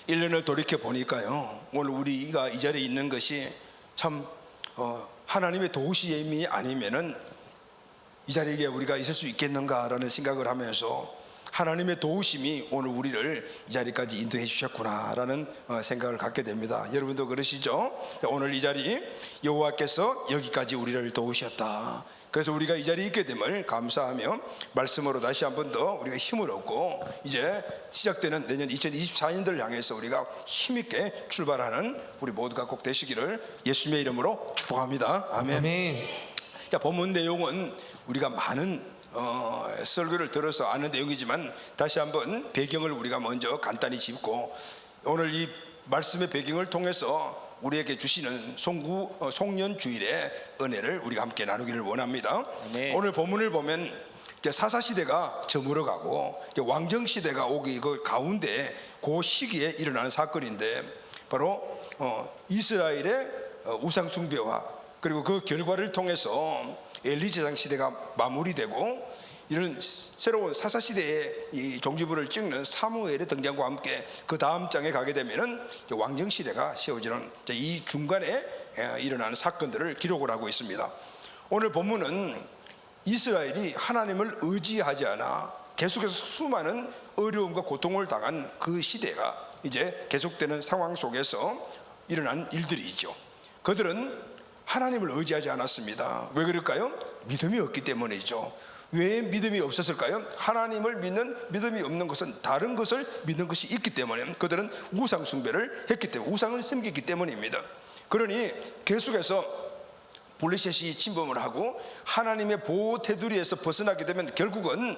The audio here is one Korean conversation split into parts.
1년을 돌이켜 보니까요, 오늘 우리가 이 자리에 있는 것이 참 하나님의 도우심이 아니면은 이 자리에 우리가 있을 수 있겠는가라는 생각을 하면서 하나님의 도우심이 오늘 우리를 이 자리까지 인도해 주셨구나라는 생각을 갖게 됩니다. 여러분도 그러시죠? 오늘 이 자리 여호와께서 여기까지 우리를 도우셨다. 그래서 우리가 이 자리에 있게 됨을 감사하며 말씀으로 다시 한 번 더 우리가 힘을 얻고 이제 시작되는 내년 2024년도를 향해서 우리가 힘있게 출발하는 우리 모두가 꼭 되시기를 예수님의 이름으로 축복합니다. 아멘. 아멘. 자, 본문 내용은 우리가 많은 설교를 들어서 아는 내용이지만 다시 한번 배경을 우리가 먼저 간단히 짚고 오늘 이 말씀의 배경을 통해서 우리에게 주시는 송년주일의 은혜를 우리가 함께 나누기를 원합니다. 네. 오늘 본문을 보면 이제 사사시대가 저물어가고 이제 왕정시대가 오기 그 가운데 그 시기에 일어나는 사건인데 바로 이스라엘의 우상숭배와 그리고 그 결과를 통해서 엘리 제사장 시대가 마무리되고 이런 새로운 사사시대의 이 종지부를 찍는 사무엘의 등장과 함께 그 다음 장에 가게 되면은 왕정시대가 세워지는 이 중간에 일어나는 사건들을 기록을 하고 있습니다. 오늘 본문은 이스라엘이 하나님을 의지하지 않아 계속해서 수많은 어려움과 고통을 당한 그 시대가 이제 계속되는 상황 속에서 일어난 일들이 있죠. 그들은 하나님을 의지하지 않았습니다. 왜 그럴까요? 믿음이 없기 때문이죠. 왜 믿음이 없었을까요? 하나님을 믿는 믿음이 없는 것은 다른 것을 믿는 것이 있기 때문에 그들은 우상 숭배를 했기 때문에 우상을 섬기기 때문입니다. 그러니 계속해서 블레셋이 침범을 하고 하나님의 보호 테두리에서 벗어나게 되면 결국은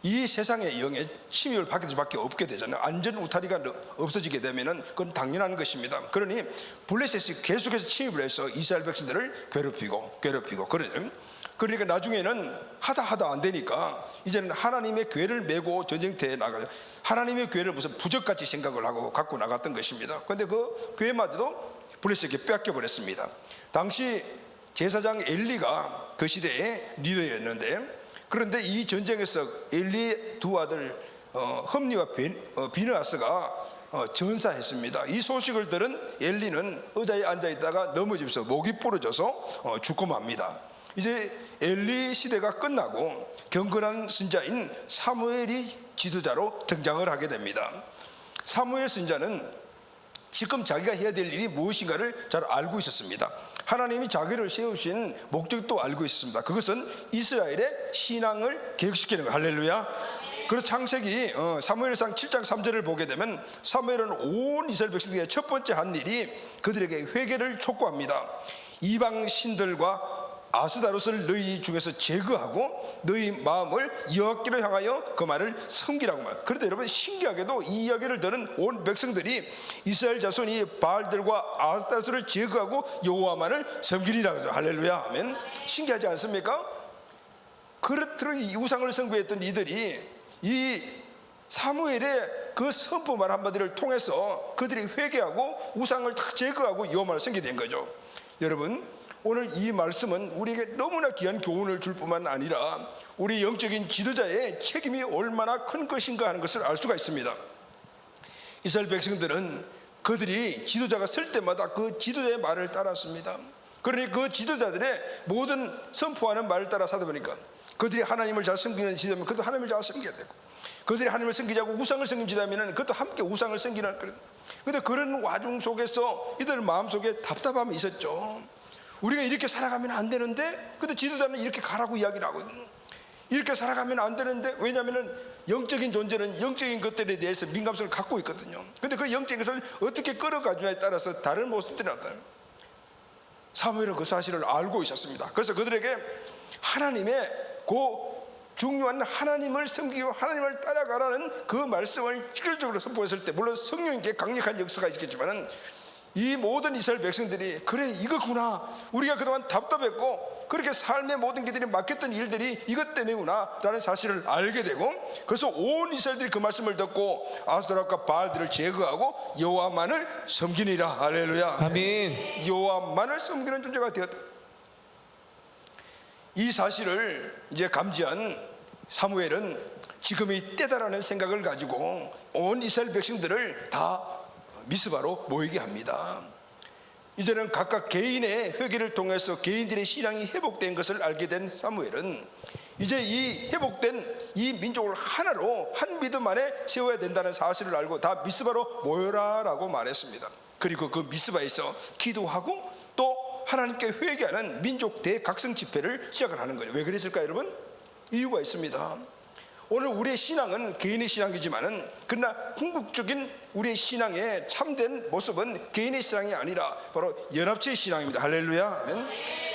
이 세상의 영에 침입을 받을 수밖에 없게 되잖아요. 안전 우타리가 없어지게 되면은 그건 당연한 것입니다. 그러니 블레셋이 계속해서 침입을 해서 이스라엘 백성들을 괴롭히고 그러니까 나중에는 하다 안 되니까 이제는 하나님의 궤를 메고 전쟁터에 나가요. 하나님의 궤를 무슨 부적같이 생각을 하고 갖고 나갔던 것입니다. 그런데 그 궤마저도 블레셋에게 뺏겨 버렸습니다. 당시 제사장 엘리가 그 시대의 리더였는데 그런데 이 전쟁에서 엘리의 두 아들 흠니와 비느하스가 전사했습니다. 이 소식을 들은 엘리는 의자에 앉아있다가 넘어지면서 목이 부러져서 죽고 맙니다. 이제 엘리 시대가 끝나고 경건한 선자인 사무엘이 지도자로 등장을 하게 됩니다. 사무엘 선자는 지금 자기가 해야 될 일이 무엇인가를 잘 알고 있었습니다. 하나님이 자기를 세우신 목적도 알고 있었습니다. 그것은 이스라엘의 신앙을 개혁시키는 거. 할렐루야. 그래서 창세기 사무엘상 7장 3절을 보게 되면 사무엘은 온 이스라엘 백성들에게 첫 번째 한 일이 그들에게 회개를 촉구합니다. 이방 신들과 아스다롯을 너희 중에서 제거하고 너희 마음을 여호와께로 향하여 그 말을 섬기라고 말. 그런데 여러분 신기하게도 이 이야기를 들은 온 백성들이 이스라엘 자손이 바알들과 아스다롯을 제거하고 여호와만을 섬기리라고 하죠. 할렐루야. 아멘. 신기하지 않습니까? 그렇도록 이 우상을 숭배했던 이들이 이 사무엘의 그 선포 말 한마디를 통해서 그들이 회개하고 우상을 다 제거하고 여호와만을 섬기게 된 거죠. 여러분 오늘 이 말씀은 우리에게 너무나 귀한 교훈을 줄 뿐만 아니라 우리 영적인 지도자의 책임이 얼마나 큰 것인가 하는 것을 알 수가 있습니다. 이스라엘 백성들은 그들이 지도자가 설 때마다 그 지도자의 말을 따랐습니다. 그러니 그 지도자들의 모든 선포하는 말을 따라 사다 보니까 그들이 하나님을 잘 섬기는 지도자면 그것도 하나님을 잘 섬겨야 되고 그들이 하나님을 섬기자고 우상을 섬기는 지도자면 그것도 함께 우상을 섬기는 그런. 그런데 그런 와중 속에서 이들 마음속에 답답함이 있었죠. 우리가 이렇게 살아가면 안 되는데 근데 지도자는 이렇게 가라고 이야기를 하거든. 이렇게 살아가면 안 되는데 왜냐하면 영적인 존재는 영적인 것들에 대해서 민감성을 갖고 있거든요. 근데 그 영적인 것을 어떻게 끌어가느냐에 따라서 다른 모습들이 나타나요. 사무엘은 그 사실을 알고 있었습니다. 그래서 그들에게 하나님의 그 중요한 하나님을 섬기고 하나님을 따라가라는 그 말씀을 실질적으로 선포했을 때 물론 성령님께 강력한 역사가 있겠지만은 이 모든 이스라엘 백성들이 그래 이거구나 우리가 그동안 답답했고 그렇게 삶의 모든 길들이 막혔던 일들이 이것 때문이구나 라는 사실을 알게 되고 그래서 온 이스라엘들이 그 말씀을 듣고 아스도락과 바알들을 제거하고 여호와만을 섬기니라. 할렐루야. 아멘. 여호와만을 섬기는 존재가 되었다. 이 사실을 이제 감지한 사무엘은 지금이 때다라는 생각을 가지고 온 이스라엘 백성들을 다 미스바로 모이게 합니다. 이제는 각각 개인의 회개를 통해서 개인들의 신앙이 회복된 것을 알게 된 사무엘은 이제 이 회복된 이 민족을 하나로 한 믿음 안에 세워야 된다는 사실을 알고 다 미스바로 모여라라고 말했습니다. 그리고 그 미스바에서 기도하고 또 하나님께 회개하는 민족 대각성 집회를 시작을 하는 거예요. 왜 그랬을까요, 여러분? 이유가 있습니다. 오늘 우리의 신앙은 개인의 신앙이지만은 그러나 궁극적인 우리의 신앙의 참된 모습은 개인의 신앙이 아니라 바로 연합체의 신앙입니다. 할렐루야. 아멘.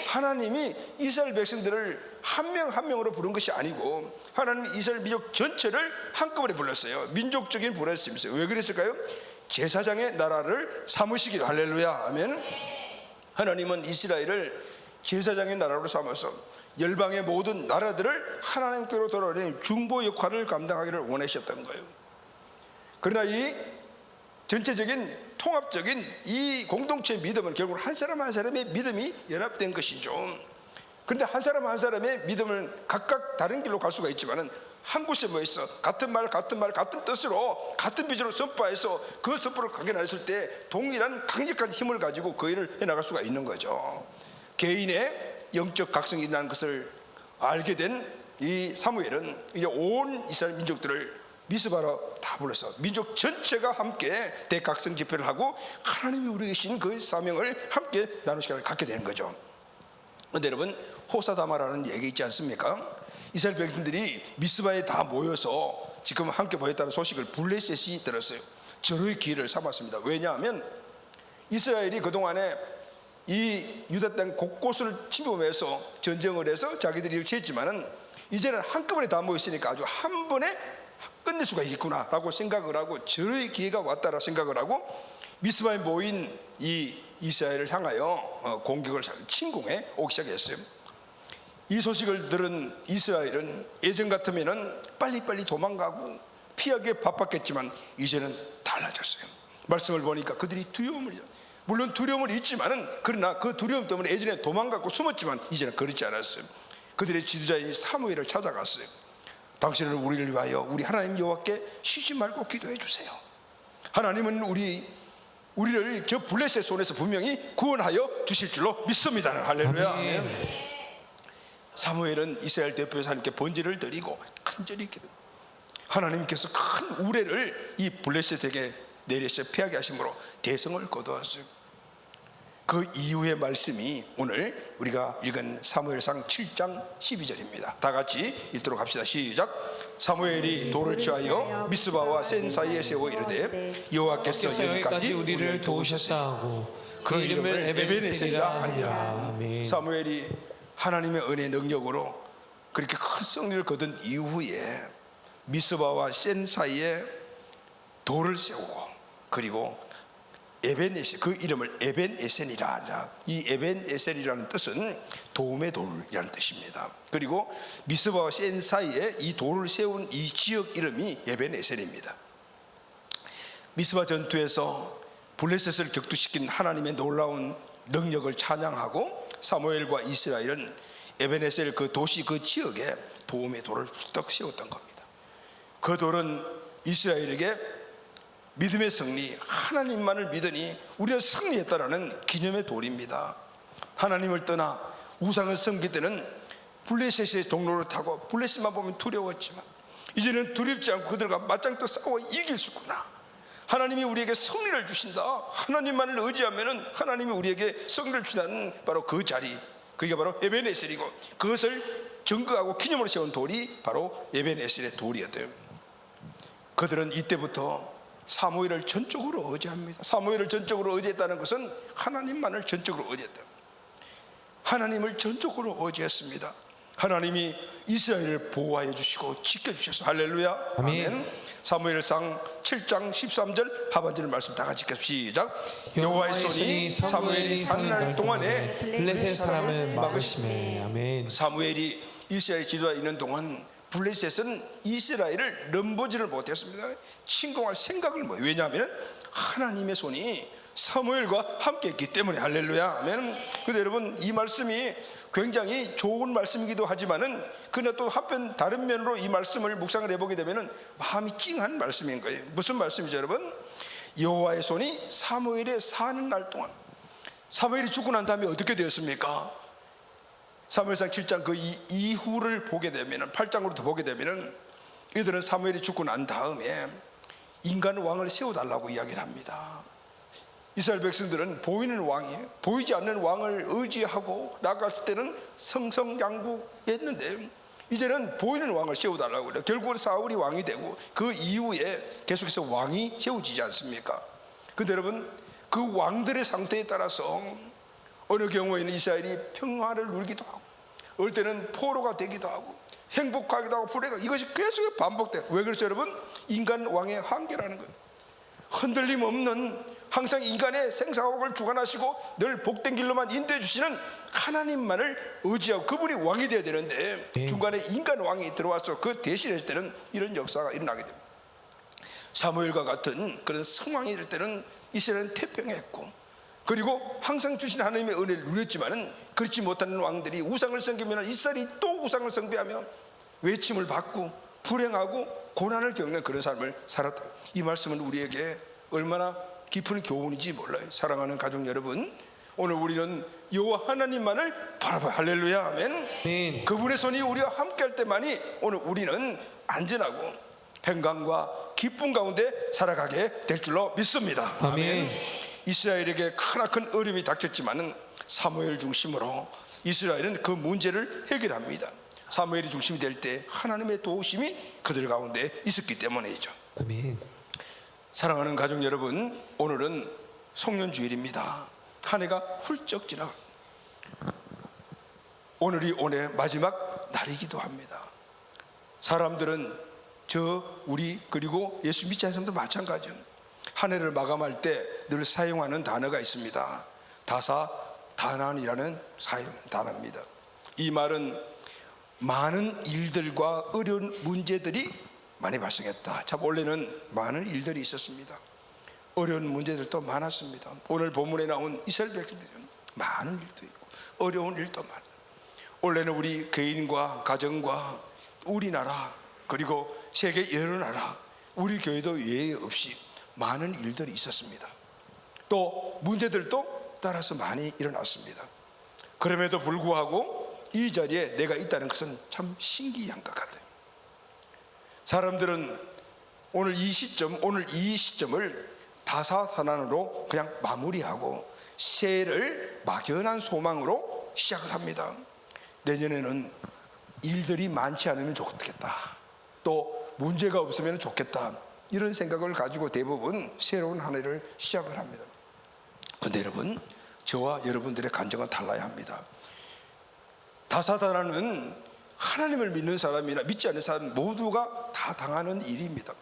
하나님이 이스라엘 백성들을 한 명 한 명으로 부른 것이 아니고 하나님이 이스라엘 민족 전체를 한꺼번에 불렀어요. 민족적인 부르심이었어요. 왜 그랬을까요? 제사장의 나라를 삼으시기도. 할렐루야. 아멘. 하나님은 이스라엘을 제사장의 나라로 삼아서 열방의 모든 나라들을 하나님께로 돌아오는 중보 역할을 감당하기를 원하셨던 거예요. 그러나 이 전체적인 통합적인 이 공동체의 믿음은 결국 한 사람 한 사람의 믿음이 연합된 것이죠. 그런데 한 사람 한 사람의 믿음은 각각 다른 길로 갈 수가 있지만은 한 곳에 모여서 같은 말 같은 뜻으로 같은 비전으로 선포해서 그 선포를 각인했을 때 동일한 강력한 힘을 가지고 그 일을 해나갈 수가 있는 거죠. 개인의 영적 각성이 일어나는 것을 알게 된 이 사무엘은 이제 온 이스라엘 민족들을 미스바로 다 불러서 민족 전체가 함께 대각성 집회를 하고 하나님이 우리에게 주신 그 사명을 함께 나누는 시간을 갖게 되는 거죠. 그런데 여러분, 호사다마라는 얘기 있지 않습니까? 이스라엘 백성들이 미스바에 다 모여서 지금 함께 모였다는 소식을 블레셋이 들었어요. 절호의 기회를 삼았습니다. 왜냐하면 이스라엘이 그동안에 이 유다 땅 곳곳을 침범해서 전쟁을 해서 자기들이 일치했지만은 이제는 한꺼번에 다 모였으니까 아주 한 번에 끝낼 수가 있겠구나라고 생각을 하고 절호의 기회가 왔다라 생각을 하고 미스바에 모인 이 이스라엘을 향하여 공격을 침공해 오기 시작했어요. 이 소식을 들은 이스라엘은 예전 같으면은 빨리빨리 도망가고 피하기에 바빴겠지만 이제는 달라졌어요. 말씀을 보니까 그들이 물론 두려움을 잊지만은 그러나 그 두려움 때문에 예전에 도망갔고 숨었지만 이제는 그렇지 않았어요. 그들의 지도자인 사무엘을 찾아갔어요. 당신은 우리를 위하여 우리 하나님 여호와께 쉬지 말고 기도해 주세요. 하나님은 우리를 저 블레셋 손에서 분명히 구원하여 주실 줄로 믿습니다. 할렐루야. 아멘. 사무엘은 이스라엘 대표에서 하나님께 번제를 드리고 간절히 기도. 하나님께서 큰 우레를 이 블레셋에게 내려서 피하게 하심으로 대성을 거두었어요. 그 이후의 말씀이 오늘 우리가 읽은 사무엘상 7장 12절입니다. 다 같이 읽도록 합시다. 시작. 사무엘이 돌을 취하여 미스바와 센 사이에 세워 이르되 여호와께서 여기까지 우리를 도우셨다 하고 그 이름을 에베네셀이라 하니라. 사무엘이 하나님의 은혜 능력으로 그렇게 큰 승리를 거둔 이후에 미스바와 센 사이에 돌을 세우고 그리고 에벤에셀, 그 이름을 에벤에셀이라 하라. 이 에벤에셀이라는 뜻은 도움의 돌이라는 뜻입니다. 그리고 미스바와 센 사이에 이 돌을 세운 이 지역 이름이 에벤에셀입니다. 미스바 전투에서 블레셋을 격투시킨 하나님의 놀라운 능력을 찬양하고 사무엘과 이스라엘은 에벤에셀 그 도시 그 지역에 도움의 돌을 뚝딱 세웠던 겁니다. 그 돌은 이스라엘에게 믿음의 승리, 하나님만을 믿으니 우리는 승리했다라는 기념의 돌입니다. 하나님을 떠나 우상을 섬길 때는 블레셋의 종로를 타고 블레셋만 보면 두려웠지만 이제는 두렵지 않고 그들과 맞짱떠 싸워 이길 수 있구나. 하나님이 우리에게 승리를 주신다. 하나님만을 의지하면은 하나님이 우리에게 승리를 주다는 바로 그 자리, 그게 바로 에벤에셀이고 그것을 증거하고 기념으로 세운 돌이 바로 에벤에셀의 돌이었대요. 그들은 이때부터 사무엘을 전적으로 의지합니다. 사무엘을 전적으로 의지했다는 것은 하나님만을 전적으로 의지했다. 하나님을 전적으로 의지했습니다. 하나님이 이스라엘을 보호하여 주시고 지켜주셨습니다. 할렐루야. 아멘. 사무엘상 7장 13절 하반절 말씀 다 같이 읽겠습니다. 시작. 여호와의 손이 사무엘이 사는 날 동안에 블레셋 사람을 막으시매. 아멘. 사무엘이 이스라엘 지도자에 있는 동안 블레셋은 이스라엘을 넘보지를 못했습니다. 침공할 생각을 못. 왜냐하면 하나님의 손이 사무엘과 함께했기 때문에. 할렐루야. 아멘. 근데 여러분, 이 말씀이 굉장히 좋은 말씀이기도 하지만은 그러나 또 한편 다른 면으로 이 말씀을 묵상을 해보게 되면은 마음이 찡한 말씀인 거예요. 무슨 말씀이죠, 여러분? 여호와의 손이 사무엘에 사는 날 동안, 사무엘이 죽고 난 다음에 어떻게 되었습니까? 사무엘상 7장 그 이후를 보게 되면은, 8장으로도 보게 되면은, 이들은 사무엘이 죽고 난 다음에 인간 왕을 세워달라고 이야기를 합니다. 이스라엘 백성들은 보이는 왕이, 보이지 않는 왕을 의지하고 나갔을 때는 성성장구했는데, 이제는 보이는 왕을 세워달라고 그래요. 결국은 사울이 왕이 되고 그 이후에 계속해서 왕이 세워지지 않습니까? 근데 여러분, 그 왕들의 상태에 따라서 어느 경우에는 이스라엘이 평화를 누리기도 하고, 어떨 때는 포로가 되기도 하고, 행복하기도 하고, 불행하고, 이것이 계속 반복돼요. 왜 그렇죠 여러분? 인간 왕의 한계라는 거예요. 흔들림 없는, 항상 인간의 생사학을 주관하시고 늘 복된 길로만 인도해 주시는 하나님만을 의지하고, 그분이 왕이 되어야 되는데 중간에 인간 왕이 들어와서 그 대신했을 때는 이런 역사가 일어나게 됩니다. 사무엘과 같은 그런 성왕이 될 때는 이스라엘은 태평했고, 그리고 항상 주신 하나님의 은혜를 누렸지만은 그렇지 못하는 왕들이 우상을 섬기면 이스라엘이 또 우상을 숭배하며 외침을 받고 불행하고 고난을 겪는 그런 삶을 살았다. 이 말씀은 우리에게 얼마나 깊은 교훈인지 몰라요. 사랑하는 가족 여러분, 오늘 우리는 여호와 하나님만을 바라봐요. 할렐루야, 아멘. 그분의 손이 우리와 함께할 때만이 오늘 우리는 안전하고 평강과 기쁨 가운데 살아가게 될 줄로 믿습니다. 아멘. 이스라엘에게 크나큰 어려움이 닥쳤지만은 사무엘 중심으로 이스라엘은 그 문제를 해결합니다. 사무엘이 중심이 될 때 하나님의 도우심이 그들 가운데 있었기 때문이죠. 아멘. 사랑하는 가족 여러분, 오늘은 송년주일입니다. 한 해가 훌쩍 지나 오늘이 올해 마지막 날이기도 합니다. 사람들은 우리 그리고 예수 믿지 않는 사람도 마찬가지예요. 한 해를 마감할 때 늘 사용하는 단어가 있습니다. 다사다난이라는 사용 단어입니다. 이 말은 많은 일들과 어려운 문제들이 많이 발생했다. 참 원래는 많은 일들이 있었습니다. 어려운 문제들도 많았습니다. 오늘 본문에 나온 이스라엘 백성들은 많은 일도 있고 어려운 일도 많아요. 원래는 우리 개인과 가정과 우리나라 그리고 세계 여러 나라, 우리 교회도 예외 없이 많은 일들이 있었습니다. 또 문제들도 따라서 많이 일어났습니다. 그럼에도 불구하고 이 자리에 내가 있다는 것은 참 신기한 것 같아요. 사람들은 오늘 이 시점을 다사다난으로 그냥 마무리하고 새해를 막연한 소망으로 시작을 합니다. 내년에는 일들이 많지 않으면 좋겠다, 또 문제가 없으면 좋겠다, 이런 생각을 가지고 대부분 새로운 한 해를 시작을 합니다. 그런데 여러분, 저와 여러분들의 간증은 달라야 합니다. 다사다난은 하나님을 믿는 사람이나 믿지 않는 사람 모두가 다 당하는 일입니다.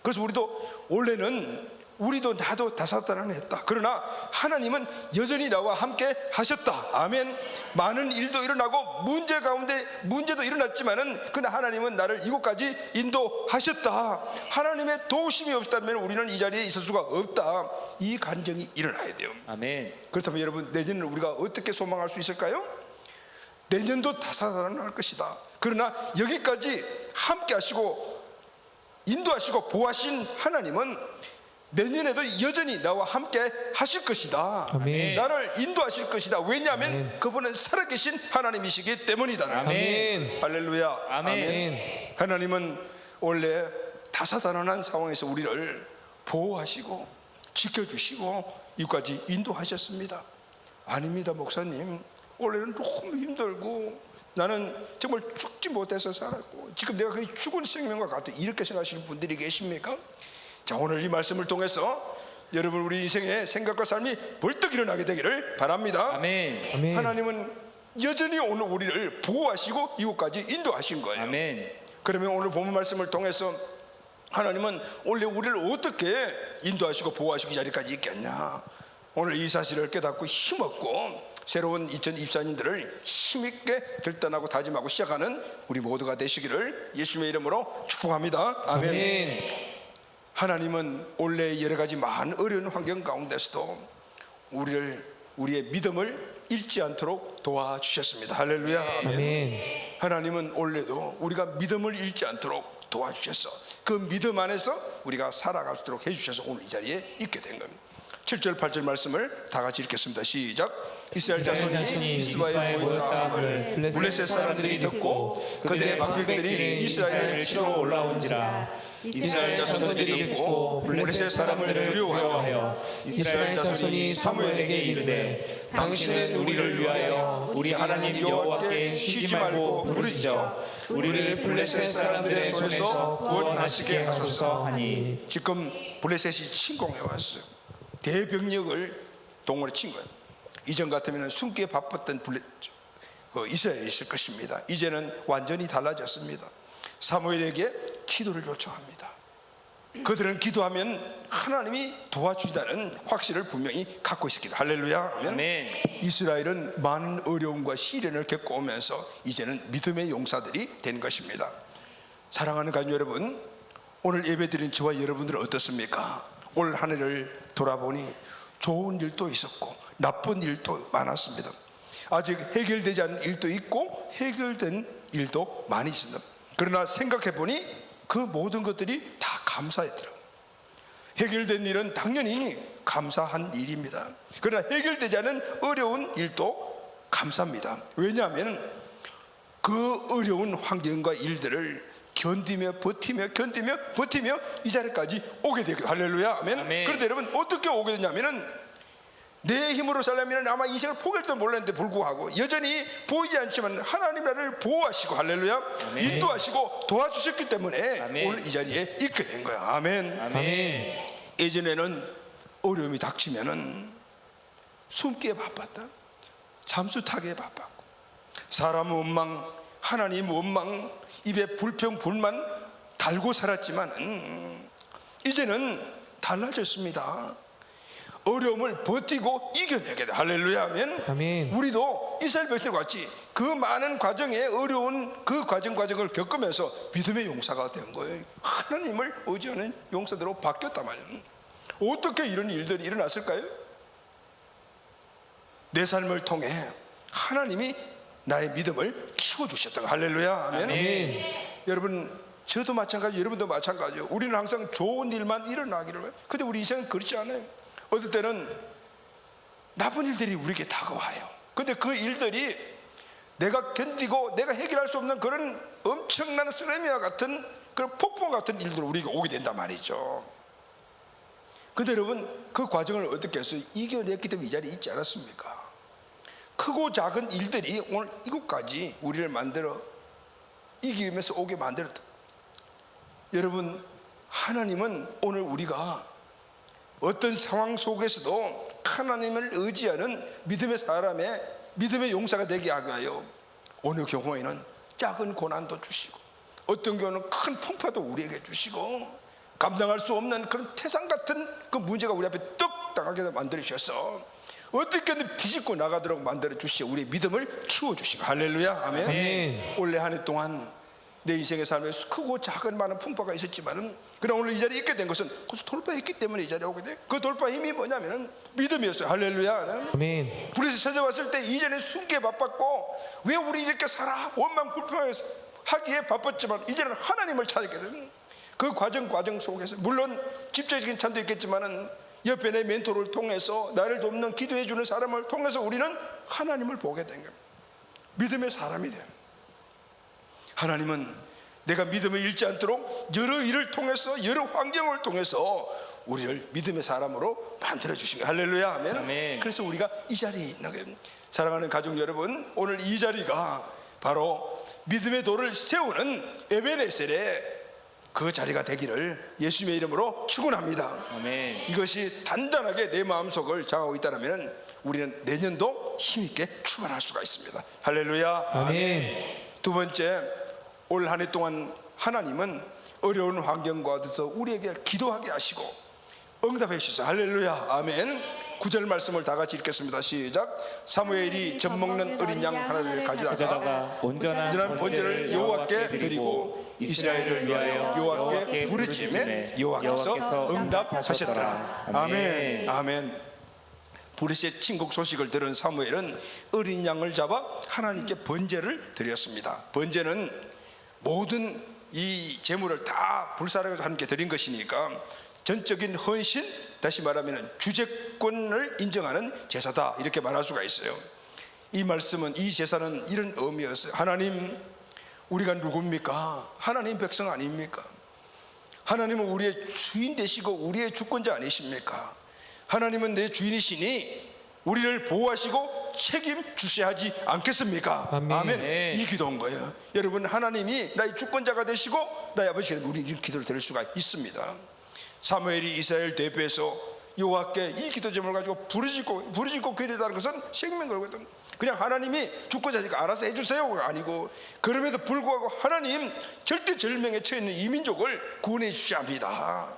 그래서 우리도 나도 다사다난했다. 그러나 하나님은 여전히 나와 함께 하셨다. 아멘. 많은 일도 일어나고 문제도 일어났지만은 그러나 하나님은 나를 이곳까지 인도하셨다. 하나님의 도우심이 없다면 우리는 이 자리에 있을 수가 없다. 이 간증이 일어나야 돼요. 아멘. 그렇다면 여러분, 내년을 우리가 어떻게 소망할 수 있을까요? 내년도 다사다난할 것이다. 그러나 여기까지 함께 하시고 인도하시고 보호하신 하나님은 내년에도 여전히 나와 함께 하실 것이다. 아멘. 나를 인도하실 것이다. 왜냐하면 아멘. 그분은 살아계신 하나님이시기 때문이다. 아멘. 할렐루야. 아멘. 하나님은 원래 다사다난한 상황에서 우리를 보호하시고 지켜주시고 이까지 인도하셨습니다. 아닙니다, 목사님. 원래는 너무 힘들고 나는 정말 죽지 못해서 살았고 지금 내가 거의 죽은 생명과 같아, 이렇게 생각하시는 분들이 계십니까? 자, 오늘 이 말씀을 통해서 여러분 우리 인생의 생각과 삶이 벌떡 일어나게 되기를 바랍니다. 아멘. 아멘. 하나님은 여전히 오늘 우리를 보호하시고 이곳까지 인도하신 거예요. 아멘. 그러면 오늘 본문 말씀을 통해서 하나님은 원래 우리를 어떻게 인도하시고 보호하시고 이 자리까지 있겠냐, 오늘 이 사실을 깨닫고 힘없고 새로운 2024년들을 힘있게 결단하고 다짐하고 시작하는 우리 모두가 되시기를 예수님의 이름으로 축복합니다. 아멘. 아멘. 하나님은 원래 여러 가지 많은 어려운 환경 가운데서도 우리의 믿음을 잃지 않도록 도와주셨습니다. 할렐루야. 아멘. 아멘. 하나님은 원래도 우리가 믿음을 잃지 않도록 도와주셔서 그 믿음 안에서 우리가 살아갈 수 있도록 해주셔서 오늘 이 자리에 있게 된 겁니다. 7절 8절 말씀을 다 같이 읽겠습니다. 시작. 이스라엘 자손이 미스바에 모였다 함을 블레셋 사람들이 듣고 그들의 방백들이 이스라엘을 치러 올라온지라. 이스라엘 자손들이 듣고 블레셋 사람을 두려워하여 이스라엘 자손이 사무엘에게 이르되 당신은 우리를 위하여 우리 하나님 여호와께 쉬지 말고 부르짖어 우리를 블레셋 사람들의 손에서 구원하시게 하소서 하니. 지금 블레셋이 침공해 왔어요. 대병력을 동원해 친 거예요. 이전 같으면 숨기에 바빴던 이스라엘이 있을 것입니다. 이제는 완전히 달라졌습니다. 사무엘에게 기도를 요청합니다. 그들은 기도하면 하나님이 도와주시다는 확신을 분명히 갖고 있었기도. 할렐루야. 아멘. 이스라엘은 많은 어려움과 시련을 겪어오면서 이제는 믿음의 용사들이 된 것입니다. 사랑하는 가족 여러분, 오늘 예배드린 저와 여러분들은 어떻습니까? 올 한 해를 돌아보니 좋은 일도 있었고 나쁜 일도 많았습니다. 아직 해결되지 않은 일도 있고 해결된 일도 많이 있습니다. 그러나 생각해보니 그 모든 것들이 다 감사했더라고요. 해결된 일은 당연히 감사한 일입니다. 그러나 해결되지 않은 어려운 일도 감사합니다. 왜냐하면 그 어려운 환경과 일들을 견디며 버티며 이 자리까지 오게 되거든요. 할렐루야. 아멘. 그런데 여러분 어떻게 오게 되냐면은 내 힘으로 살려면 아마 이 생을 포기할지도 몰랐는데 불구하고 여전히 보이지 않지만 하나님 나를 보호하시고 할렐루야 인도하시고 도와주셨기 때문에 오늘 이 자리에 있게 된 거야. 아멘. 예전에는 어려움이 닥치면은 숨기에 바빴다, 잠수 타기에 바빴고, 사람 원망, 하나님 원망, 입에 불평 불만 달고 살았지만 이제는 달라졌습니다. 어려움을 버티고 이겨내게 돼. 할렐루야. 아멘. 우리도 이스라엘 백성들 같이 그 많은 과정에 어려운 그 과정을 겪으면서 믿음의 용사가 된 거예요. 하나님을 의지하는 용사들로 바뀌었단 말이에요. 어떻게 이런 일들이 일어났을까요? 내 삶을 통해 하나님이 나의 믿음을 키워주셨다. 할렐루야. 아멘. 여러분 저도 마찬가지, 여러분도 마찬가지요. 우리는 항상 좋은 일만 일어나기를 해요. 근데 우리 인생은 그렇지 않아요. 어떨 때는 나쁜 일들이 우리에게 다가와요. 근데 그 일들이 내가 견디고 내가 해결할 수 없는 그런 엄청난 쓰레미와 같은 그런 폭풍 같은 일들이 우리에게 오게 된단 말이죠. 근데 여러분 그 과정을 어떻게 했어요? 이겨냈기 때문에 이 자리에 있지 않았습니까? 크고 작은 일들이 오늘 이곳까지 우리를 만들어 이기면서 오게 만들었다. 여러분 하나님은 오늘 우리가 어떤 상황 속에서도 하나님을 의지하는 믿음의 사람의 믿음의 용사가 되게 하여 어느 경우에는 작은 고난도 주시고 어떤 경우는 큰 풍파도 우리에게 주시고 감당할 수 없는 그런 태산 같은 그 문제가 우리 앞에 떡 당하게 만들어 주셔서 어떻게든 비집고 나가도록 만들어 주시고 우리의 믿음을 키워 주시고 할렐루야. 아멘. 올해 한 해 동안 내 인생의 삶에 크고 작은 많은 풍파가 있었지만은 그러나 오늘 이 자리에 있게 된 것은 그것을 돌파했기 때문에 이 자리에 오게 돼. 그 돌파 힘이 뭐냐면은 믿음이었어요. 할렐루야. 아멘. 불에서 찾아왔을 때 이전에 숨기에 바빴고 왜 우리 이렇게 살아 원망 불평해서 하기에 바빴지만 이제는 하나님을 찾게 된 그 과정 속에서 물론 집적인 찬도 있겠지만은 옆에 내 멘토를 통해서 나를 돕는 기도해 주는 사람을 통해서 우리는 하나님을 보게 된 거예요. 믿음의 사람이 돼요. 하나님은 내가 믿음을 잃지 않도록 여러 일을 통해서 여러 환경을 통해서 우리를 믿음의 사람으로 만들어 주신 거예요. 할렐루야. 아멘. 그래서 우리가 이 자리에 있는 거예요. 사랑하는 가족 여러분, 오늘 이 자리가 바로 믿음의 돌을 세우는 에베네셀의 그 자리가 되기를 예수님의 이름으로 축원합니다. 아멘. 이것이 단단하게 내 마음속을 장하고 있다면 우리는 내년도 힘있게 출발할 수가 있습니다. 할렐루야. 아멘. 두 번째, 올 한 해 동안 하나님은 어려운 환경과 같아서 우리에게 기도하게 하시고 응답해 주셔서 할렐루야. 아멘. 9절 말씀을 다 같이 읽겠습니다. 시작. 사무엘이 젖 먹는 어린 양 하나를 가져다가 온전한 번제를 여호와께 드리고 이스라엘을 위하여 여호와께 부르짖음에 여호와께서 응답하셨더라. 아멘. 아멘. 블레셋 침공 소식을 들은 사무엘은 어린 양을 잡아 하나님께 번제를 드렸습니다. 번제는 모든 이 제물을 다 불사르고 함께 드린 것이니까 전적인 헌신, 다시 말하면 주재권을 인정하는 제사다, 이렇게 말할 수가 있어요. 이 말씀은, 이 제사는 이런 의미였어요. 하나님, 우리가 누굽니까? 하나님 백성 아닙니까? 하나님은 우리의 주인 되시고 우리의 주권자 아니십니까? 하나님은 내 주인이시니 우리를 보호하시고 책임 주셔야 하지 않겠습니까? 아멘. 이 기도인 거예요. 여러분, 하나님이 나의 주권자가 되시고 나의 아버지가 되면 우리 이 기도를 드릴 수가 있습니다. 사무엘이 이스라엘 대표해서 여호와께 이 기도 제목을 가지고 부르짖고 기도했다는 것은 생명 걸거든. 그냥 하나님이 주권자니까 알아서 해주세요가 아니고, 그럼에도 불구하고 하나님 절대절명에 처해 있는 이 민족을 구원해 주셔야 합니다.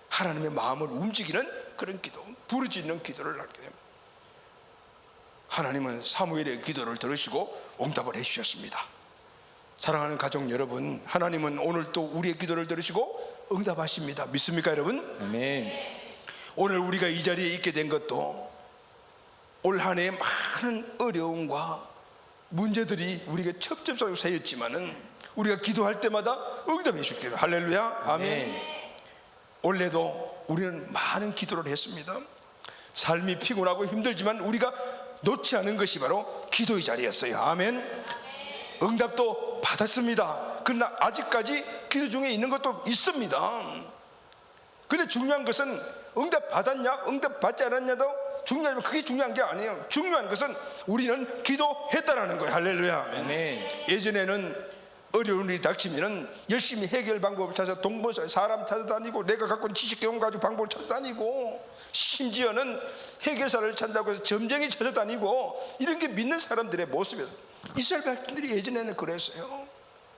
하나님의 마음을 움직이는 그런 기도, 부르짖는 기도를 하게 됩니다. 하나님은 사무엘의 기도를 들으시고 응답을 해주셨습니다. 사랑하는 가족 여러분, 하나님은 오늘 또 우리의 기도를 들으시고 응답하십니다. 믿습니까 여러분? 아멘. 오늘 우리가 이 자리에 있게 된 것도 올 한 해의 많은 어려움과 문제들이 우리에게 첩첩하게 쌓였지만은 우리가 기도할 때마다 응답해 주시기 바랍니다. 할렐루야, 아멘. 올해도 우리는 많은 기도를 했습니다. 삶이 피곤하고 힘들지만 우리가 놓지 않은 것이 바로 기도의 자리였어요. 아멘. 응답도 받았습니다. 그러나 아직까지 기도 중에 있는 것도 있습니다. 근데 중요한 것은 응답 받았냐 응답 받지 않았냐도 중요하지만 그게 중요한 게 아니에요. 중요한 것은 우리는 기도했다라는 거예요. 할렐루야, 아멘. 예전에는 어려운 일이 닥치면은 열심히 해결 방법을 찾아 동부서에 사람 찾아다니고 내가 갖고 있는 지식 경험 가지고 방법을 찾아다니고, 심지어는 해결사를 찾는다고 해서 점쟁이 찾아다니고, 이런 게 믿는 사람들의 모습이에요. 이스라엘 백성들이 예전에는 그랬어요.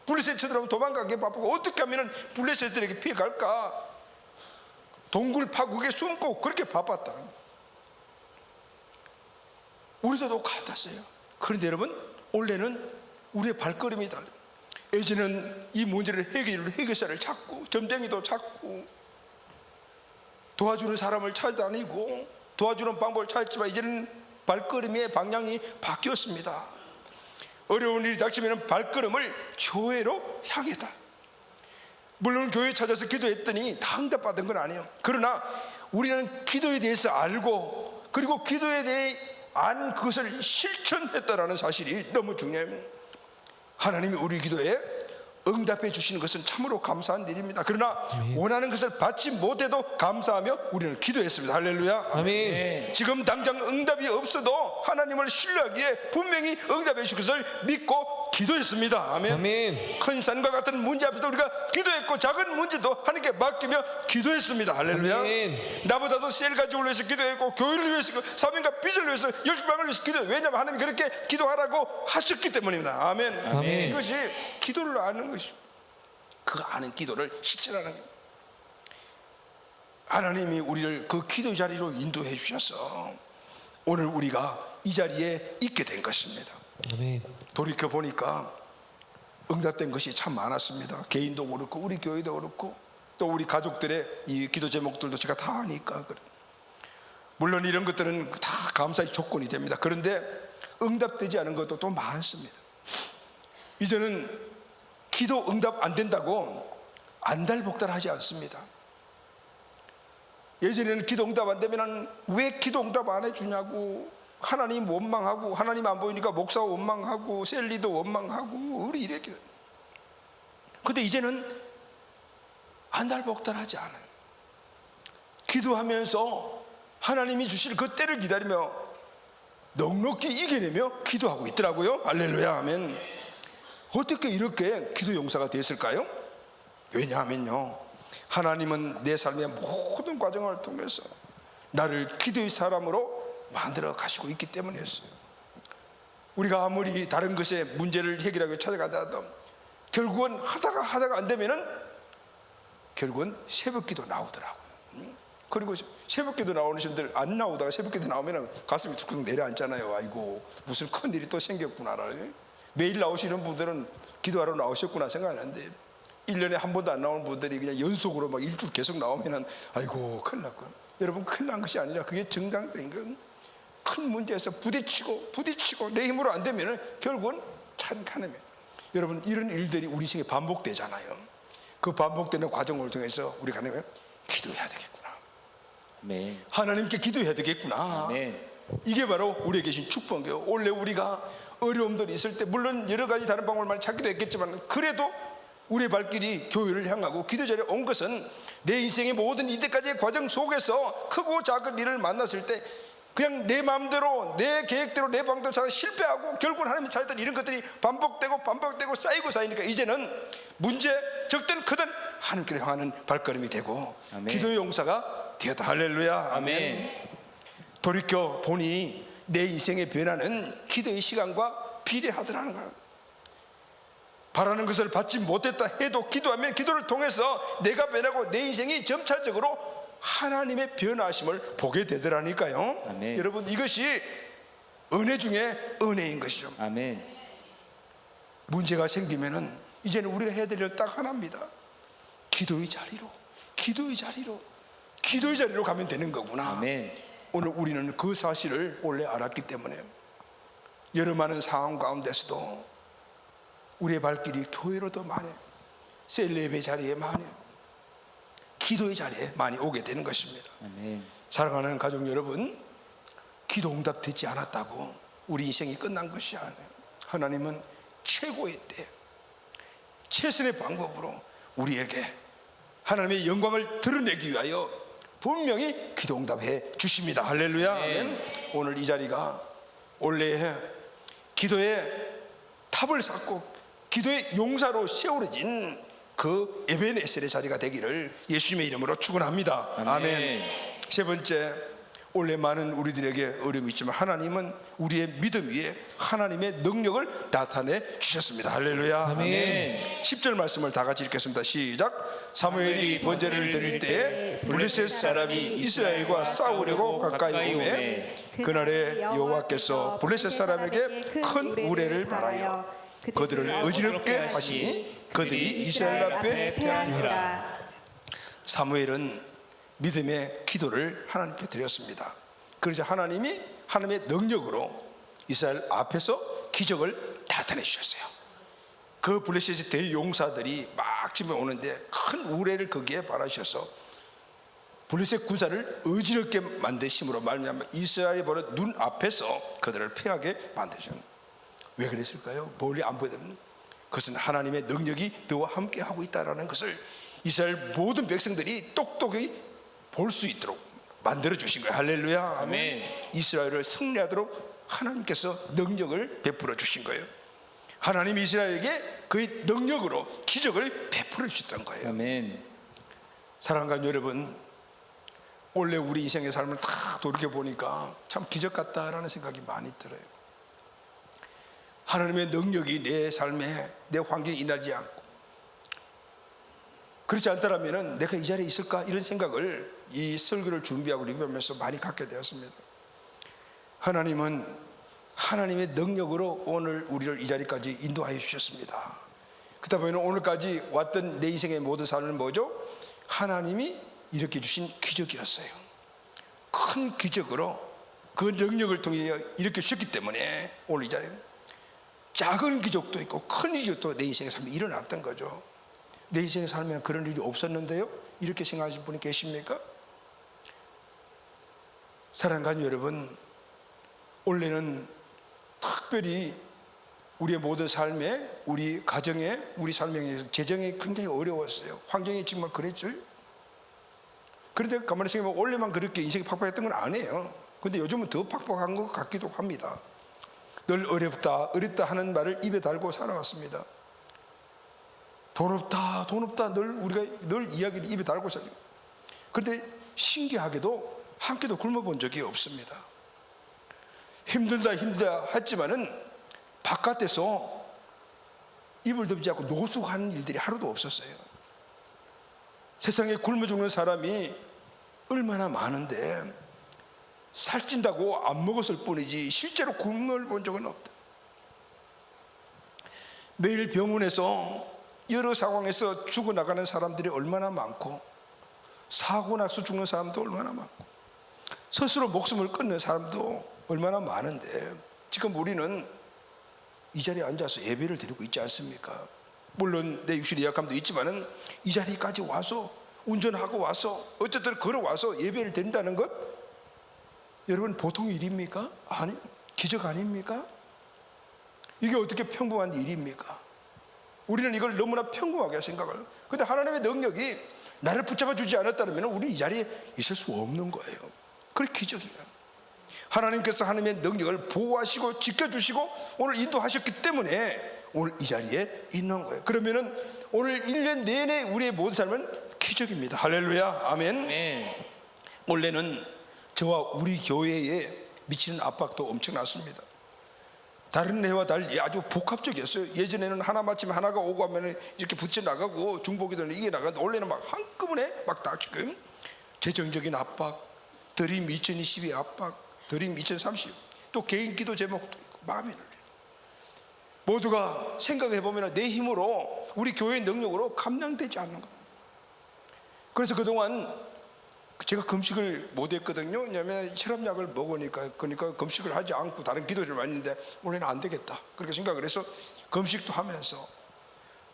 블레셋 쳐들어오면 도망가기 바쁘고 어떻게 하면 블레셋들에게 피해갈까, 동굴 파국에 숨고 그렇게 바빴다. 우리도 똑같았어요. 그런데 여러분, 올해는 우리의 발걸음이 달라요. 예전에는 이 문제를 해결사를 찾고 점쟁이도 찾고 도와주는 사람을 찾아다니고 도와주는 방법을 찾았지만 이제는 발걸음의 방향이 바뀌었습니다. 어려운 일이 닥치면 발걸음을 교회로 향했다. 물론 교회 찾아서 기도했더니 다 응답받은 건 아니에요. 그러나 우리는 기도에 대해서 알고, 그리고 기도에 대해 안 그것을 실천했다라는 사실이 너무 중요해요. 하나님이 우리 기도에 응답해 주시는 것은 참으로 감사한 일입니다. 그러나 원하는 것을 받지 못해도 감사하며 우리는 기도했습니다. 할렐루야, 아멘. 지금 당장 응답이 없어도 하나님을 신뢰하기에 분명히 응답해 주실 것을 믿고 기도했습니다. 아멘. 아멘. 큰 산과 같은 문제 앞에서 우리가 기도했고, 작은 문제도 하나님께 맡기며 기도했습니다. 할렐루야. 아멘. 나보다도 셀 가족을 위해서 기도했고, 교회를 위해서, 사명과 빚을 위해서, 열방을 위해서 기도했어요. 왜냐하면 하나님이 그렇게 기도하라고 하셨기 때문입니다. 아멘. 아멘. 이것이 기도를 아는 것이죠. 그 아는 기도를 실천하는 거예요. 하나님이 우리를 그 기도 자리로 인도해 주셔서 오늘 우리가 이 자리에 있게 된 것입니다. 아멘. 돌이켜 보니까 응답된 것이 참 많았습니다. 개인도 그렇고 우리 교회도 그렇고 또 우리 가족들의 이 기도 제목들도 제가 다 아니까 그래. 물론 이런 것들은 다 감사의 조건이 됩니다. 그런데 응답되지 않은 것도 또 많습니다. 이제는 기도 응답 안 된다고 안달복달하지 않습니다. 예전에는 기도 응답 안 되면 왜 기도 응답 안 해주냐고 하나님 원망하고, 하나님 안 보이니까 목사 원망하고 셀리도 원망하고 우리 이렇게. 근데 이제는 안달복달하지 않아요. 기도하면서 하나님이 주실 그 때를 기다리며 넉넉히 이겨내며 기도하고 있더라고요. 할렐루야, 아멘. 어떻게 이렇게 기도 용사가 됐을까요? 왜냐하면요, 하나님은 내 삶의 모든 과정을 통해서 나를 기도의 사람으로 만들어 가시고 있기 때문이었어요. 우리가 아무리 다른 것에 문제를 해결하기 찾아가다도 결국은 하다가 안 되면은 결국은 새벽기도 나오더라고요. 그리고 새벽기도 나오는 분들 안 나오다가 새벽기도 나오면은 가슴이 툭툭 내려앉잖아요. 아이고, 무슨 큰 일이 또 생겼구나라는. 매일 나오시는 분들은 기도하러 나오셨구나 생각하는데 1년에 한 번도 안 나오는 분들이 그냥 연속으로 막 일주일 계속 나오면은 아이고 큰일 났구나. 여러분, 큰일 난 것이 아니라 그게 정상적인 건 큰 문제에서 부딪히고 내 힘으로 안 되면은 결국은 참 가능해. 여러분, 이런 일들이 우리 생에 반복되잖아요. 그 반복되는 과정을 통해서 우리가 기도해야 되겠구나. 아멘. 하나님께 기도해야 되겠구나. 아멘. 이게 바로 우리에게 계신 축복이에요. 원래 우리가 어려움들이 있을 때 물론 여러 가지 다른 방법을 많이 찾기도 했겠지만, 그래도 우리의 발길이 교회를 향하고 기도 자리에 온 것은 내 인생의 모든 이때까지의 과정 속에서 크고 작은 일을 만났을 때 그냥 내 마음대로 내 계획대로 내 방법대로 찾아 실패하고 결국은 하나님이 찾았던 이런 것들이 반복되고 쌓이고 쌓이니까 이제는 문제 적든 크든 하나님께로 향하는 발걸음이 되고 아멘. 기도의 용사가 되었다. 할렐루야. 아멘. 돌이켜 보니 내 인생의 변화는 기도의 시간과 비례하더라는 거예요. 바라는 것을 받지 못했다 해도 기도하면 기도를 통해서 내가 변하고 내 인생이 점차적으로 하나님의 변화하심을 보게 되더라니까요. 아멘. 여러분, 이것이 은혜 중에 은혜인 것이죠. 아멘. 문제가 생기면은 이제는 우리가 해야 될 일 딱 하나입니다. 기도의 자리로 가면 되는 거구나. 아멘. 오늘 우리는 그 사실을 원래 알았기 때문에 여러 많은 상황 가운데서도 우리의 발길이 교회로 더 많이, 셀레브의 자리에 많이, 기도의 자리에 많이 오게 되는 것입니다. 아멘. 사랑하는 가족 여러분, 기도 응답되지 않았다고 우리 인생이 끝난 것이 아니에요. 하나님은 최고의 때, 최선의 방법으로 우리에게 하나님의 영광을 드러내기 위하여 분명히 기도 응답해 주십니다. 할렐루야. 아멘. 오늘 이 자리가 원래 기도의 탑을 쌓고 기도의 용사로 세워진 그 에베네셀의 자리가 되기를 예수님의 이름으로 축원합니다. 아멘. 세 번째, 원래 많은 우리들에게 어려움이 있지만 하나님은 우리의 믿음 위에 하나님의 능력을 나타내 주셨습니다. 할렐루야. 아멘. 10절 말씀을 다 같이 읽겠습니다. 시작. 사무엘이 번제를 드릴 때 블레셋 사람이 이스라엘과 싸우려고 가까이 오매 그날에 여호와께서 블레셋 사람에게 큰 우레를 발하여 그들을 어지럽게 하시니 그들이 이스라엘 앞에 패하니라. 사무엘은 믿음의 기도를 하나님께 드렸습니다. 그래서 하나님이 하나님의 능력으로 이스라엘 앞에서 기적을 나타내 주셨어요. 그 블레셋의 대용사들이 막 집에 오는데 큰 우레를 거기에 발하셔서 블레셋 군사를 어지럽게 만드심으로 말미암아 이스라엘이 바로 눈 앞에서 그들을 패하게 만드셨습니다. 왜 그랬을까요? 멀리 안 보이면 그것은 하나님의 능력이 너와 함께 하고 있다는 것을 이스라엘 모든 백성들이 똑똑히 볼 수 있도록 만들어 주신 거예요. 할렐루야. 아멘. 이스라엘을 승리하도록 하나님께서 능력을 베풀어 주신 거예요. 하나님이 이스라엘에게 그의 능력으로 기적을 베풀어 주셨던 거예요. 아멘. 사랑하는 여러분, 원래 우리 인생의 삶을 다 돌이켜 보니까 참 기적 같다라는 생각이 많이 들어요. 하나님의 능력이 내 삶에, 내 환경에 임하지 않고, 그렇지 않다면 내가 이 자리에 있을까? 이런 생각을 이 설교를 준비하고 리뷰하면서 많이 갖게 되었습니다. 하나님은 하나님의 능력으로 오늘 우리를 이 자리까지 인도하여 주셨습니다. 그렇다 보면 오늘까지 왔던 내 인생의 모든 삶은 뭐죠? 하나님이 이렇게 주신 기적이었어요. 큰 기적으로 그 능력을 통해 이렇게 주셨기 때문에 오늘 이 자리에 작은 기적도 있고 큰 기적도 내 인생의 삶에 일어났던 거죠. 내 인생의 삶에는 그런 일이 없었는데요? 이렇게 생각하시는 분이 계십니까? 사랑하는 여러분, 원래는 특별히 우리의 모든 삶에, 우리 가정에, 우리 삶에 재정이 굉장히 어려웠어요. 환경이 정말 그랬죠. 그런데 가만히 생각해보면 원래만 그렇게 인생이 팍팍했던 건 아니에요. 그런데 요즘은 더 팍팍한 것 같기도 합니다. 늘 어렵다 하는 말을 입에 달고 살아왔습니다. 돈 없다 우리가 늘 이야기를 입에 달고 살아요. 그런데 신기하게도 한 끼도 굶어본 적이 없습니다. 힘들다 했지만은 바깥에서 입을 덮지 않고 노숙하는 일들이 하루도 없었어요. 세상에 굶어 죽는 사람이 얼마나 많은데 살찐다고 안 먹었을 뿐이지 실제로 굶어 본 적은 없다. 매일 병원에서 여러 상황에서 죽어나가는 사람들이 얼마나 많고, 사고 나서 죽는 사람도 얼마나 많고, 스스로 목숨을 끊는 사람도 얼마나 많은데 지금 우리는 이 자리에 앉아서 예배를 드리고 있지 않습니까? 물론 내 육신의 약함도 있지만은 이 자리까지 와서 운전하고 와서 어쨌든 걸어와서 예배를 드린다는 것, 여러분 보통 일입니까? 아니, 기적 아닙니까? 이게 어떻게 평범한 일입니까? 우리는 이걸 너무나 평범하게 생각을. 근데 하나님의 능력이 나를 붙잡아 주지 않았다면 우리는 이 자리에 있을 수 없는 거예요. 그게 기적이야. 하나님께서 하나님의 능력을 보호하시고 지켜주시고 오늘 인도하셨기 때문에 오늘 이 자리에 있는 거예요. 그러면은 오늘 1년 내내 우리의 모든 삶은 기적입니다. 할렐루야, 아멘. 아멘. 원래는 저와 우리 교회에 미치는 압박도 엄청났습니다. 다른 해와 달리 아주 복합적이었어요. 예전에는 하나 마치면 하나가 오고 하면 이렇게 붙여 나가고 중보기도는 이게 나가는데 원래는 막 한꺼번에 막 다 지금 재정적인 압박, 드림 2022 압박, 드림 2030, 또 개인 기도 제목도 있고 마음이 열려. 모두가 생각해 보면 내 힘으로 우리 교회의 능력으로 감당되지 않는 것. 그래서 그동안 제가 금식을 못 했거든요. 왜냐하면 혈압약을 먹으니까. 그러니까 금식을 하지 않고 다른 기도를 많이 했는데 원래는 안 되겠다 그렇게 생각을 해서 금식도 하면서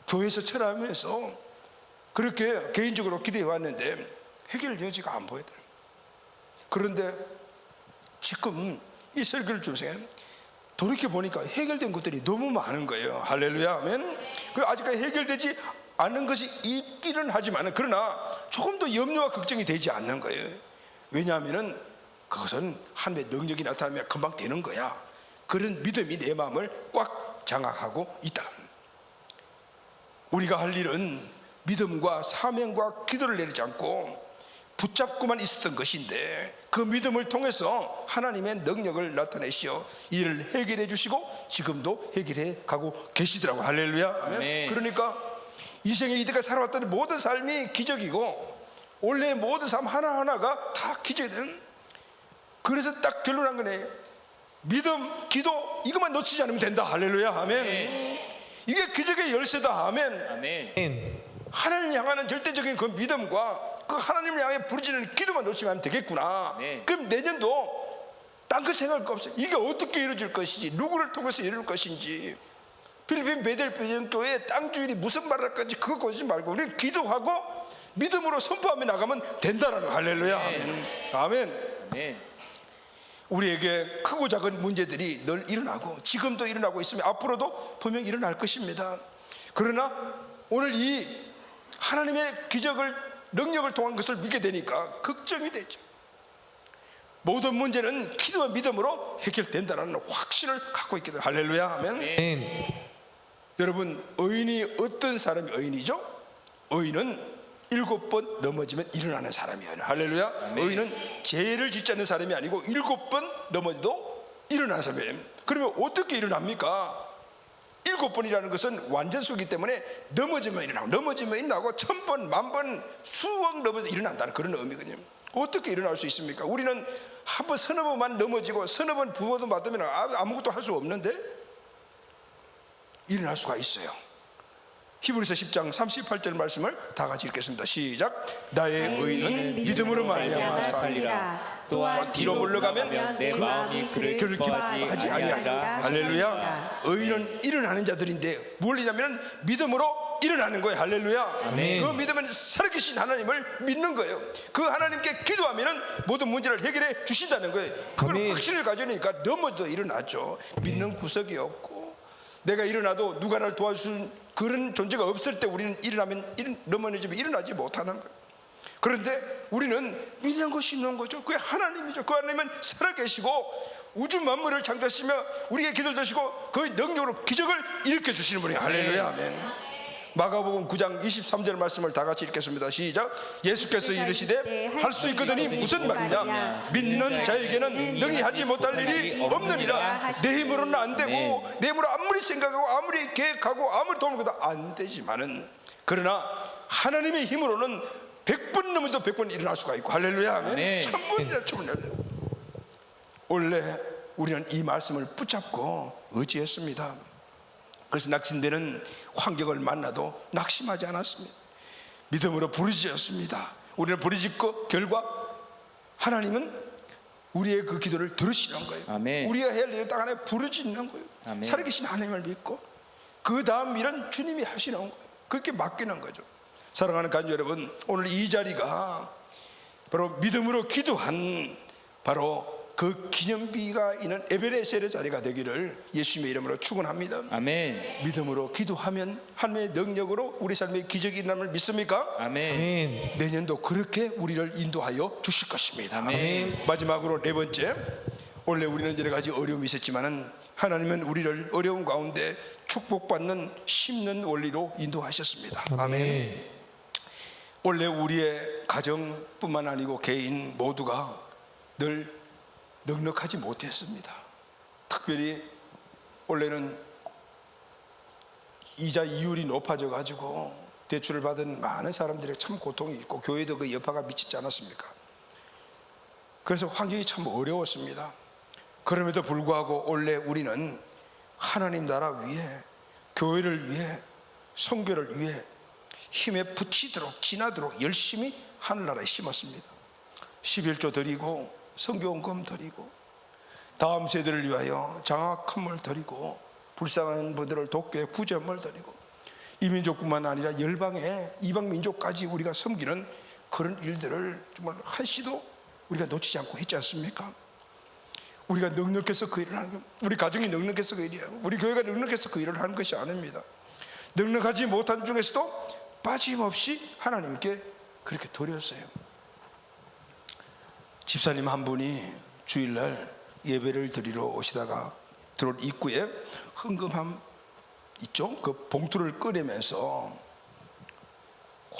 교회에서 철하면서 그렇게 개인적으로 기도해 왔는데 해결 여지가 안 보이더라고요. 그런데 지금 이 설교를 주면서 돌이켜 보니까 해결된 것들이 너무 많은 거예요. 할렐루야, 아멘. 그 아직까지 해결되지 않는 것이 있기는 하지만 그러나 조금 더 염려와 걱정이 되지 않는 거예요. 왜냐하면은 그것은 하나님의 능력이 나타나면 금방 되는 거야. 그런 믿음이 내 마음을 꽉 장악하고 있다. 우리가 할 일은 믿음과 사명과 기도를 내리지 않고 붙잡고만 있었던 것인데 그 믿음을 통해서 하나님의 능력을 나타내시어 이를 해결해 주시고 지금도 해결해 가고 계시더라고. 할렐루야, 아멘. 아멘. 그러니까 이 생에 이때까지 살아왔던 모든 삶이 기적이고 원래 모든 삶 하나하나가 다 기적이든. 그래서 딱 결론한 거네. 믿음, 기도 이것만 놓치지 않으면 된다. 할렐루야, 아멘. 이게 기적의 열쇠다. 아멘. 아멘. 하나님을 향하는 절대적인 그 믿음과 그 하나님을 향해 부르짖는 기도만 놓치면 되겠구나. 그럼 내년도 딴 거 생각할 거 없어요. 이게 어떻게 이루어질 것인지, 누구를 통해서 이룰 것인지. 필리핀 베델 교회 땅 주인이 무슨 말을 할지 그거 고지 말고 우리는 기도하고 믿음으로 선포하며 나가면 된다라는. 할렐루야, 아멘. 아멘. 아멘. 우리에게 크고 작은 문제들이 늘 일어나고 지금도 일어나고 있으면 앞으로도 분명히 일어날 것입니다. 그러나 오늘 이 하나님의 기적을 능력을 통한 것을 믿게 되니까 걱정이 되죠. 모든 문제는 기도와 믿음으로 해결된다는 확신을 갖고 있게 돼요. 할렐루야, 아멘. 아멘. 여러분, 의인이 어떤 사람이 의인이죠? 의인은 7번 넘어지면 일어나는 사람이에요. 할렐루야. 의인은 죄를 짓지 않는 사람이 아니고 7번 넘어져도 일어나는 사람이에요. 그러면 어떻게 일어납니까? 7번이라는 것은 완전수이기 때문에 넘어지면 일어나고 넘어지면 일어나고 1000번, 10,000번, 수억 넘어져 일어난다는 그런 의미거든요. 어떻게 일어날 수 있습니까? 우리는 한 번 서너 번만 넘어지고 서너 번 부어도 맞으면 아무것도 할 수 없는데 일어날 수가 있어요. 히브리서 10장 38절 말씀을 다 같이 읽겠습니다. 시작. 나의 의인은 믿음으로 말미암아 살리라. 또한 뒤로 물러가면 내 그 마음이 그를 기뻐하지 아니하리라. 할렐루야. 의인은 일어나는 자들인데 뭘 일하면 믿음으로 일어나는 거예요. 할렐루야. 아멘. 그 믿음은 살아계신 하나님을 믿는 거예요. 그 하나님께 기도하면은 모든 문제를 해결해 주신다는 거예요. 그걸 아멘. 확신을 가지니까 넘어져도 일어나죠. 믿는 구석이 없고 내가 일어나도 누가 나를 도와줄 그런 존재가 없을 때 우리는 넘어지면 일어나지 못하는 거예요. 그런데 우리는 믿는 것이 있는 거죠. 그게 하나님이죠. 그 하나님은 살아계시고 우주 만물을 창조하시며 우리에게 기도를 주시고 그 능력으로 기적을 일으켜 주시는 분이에요. 할렐루야, 아멘. 마가복음 9장 23절 말씀을 다 같이 읽겠습니다. 시작. 예수께서 이르시되 할 수 있거든이 무슨 말이냐. 믿는 자에게는 능히 하지 못할 일이 없느니라. 내 힘으로는 안 되고 내 힘으로 아무리 생각하고 아무리 계획하고 아무리 도움을 줘도 안 되지만은 그러나 하나님의 힘으로는 100번 넘어도 100번 일어날 수가 있고. 할렐루야, 아멘. 1000번이나 1000번이나. 원래 우리는 이 말씀을 붙잡고 의지했습니다. 그래서 낙심되는 환경을 만나도 낙심하지 않았습니다. 믿음으로 부르짖었습니다. 우리는 부르짖고 결과 하나님은 우리의 그 기도를 들으시는 거예요. 아멘. 우리가 해야 할 일을 딱 안에 부르짖는 거예요. 아멘. 살아계신 하나님을 믿고 그 다음 일은 주님이 하시는 거예요. 그렇게 맡기는 거죠. 사랑하는 가족 여러분, 오늘 이 자리가 바로 믿음으로 기도한 바로 그 기념비가 있는 에베네셀의 자리가 되기를 예수님의 이름으로 축원합니다. 아멘. 믿음으로 기도하면 하나님의 능력으로 우리 삶에 기적이 일어남을 믿습니까? 아멘. 아멘. 내년도 그렇게 우리를 인도하여 주실 것입니다. 아멘. 마지막으로 네 번째, 원래 우리는 여러 가지 어려움이 있었지만은 하나님은 우리를 어려움 가운데 축복받는 심는 원리로 인도하셨습니다. 아멘. 원래 우리의 가정뿐만 아니고 개인 모두가 늘 넉넉하지 못했습니다. 특별히 원래는 이자 이율이 높아져 가지고 대출을 받은 많은 사람들에게 참 고통이 있고 교회도 그 여파가 미치지 않았습니까? 그래서 환경이 참 어려웠습니다. 그럼에도 불구하고 원래 우리는 하나님 나라 위에, 교회를 위해, 선교를 위해 힘에 부치도록 지나도록 열심히 하늘나라에 심었습니다. 11조 드리고 선교원금 드리고 다음 세대를 위하여 장학 선물 드리고 불쌍한 분들을 돕게 구제물 드리고 이민족뿐만 아니라 열방의 이방 민족까지 우리가 섬기는 그런 일들을 정말 한시도 우리가 놓치지 않고 했지 않습니까? 우리가 넉넉해서 그 일을 하는 거, 우리 가정이 넉넉해서 그 일이에요. 우리 교회가 넉넉해서 그 일을 하는 것이 아닙니다. 넉넉하지 못한 중에서도 빠짐없이 하나님께 그렇게 드렸어요. 집사님 한 분이 주일날 예배를 드리러 오시다가 들어올 입구에 헌금함 있죠? 그 봉투를 꺼내면서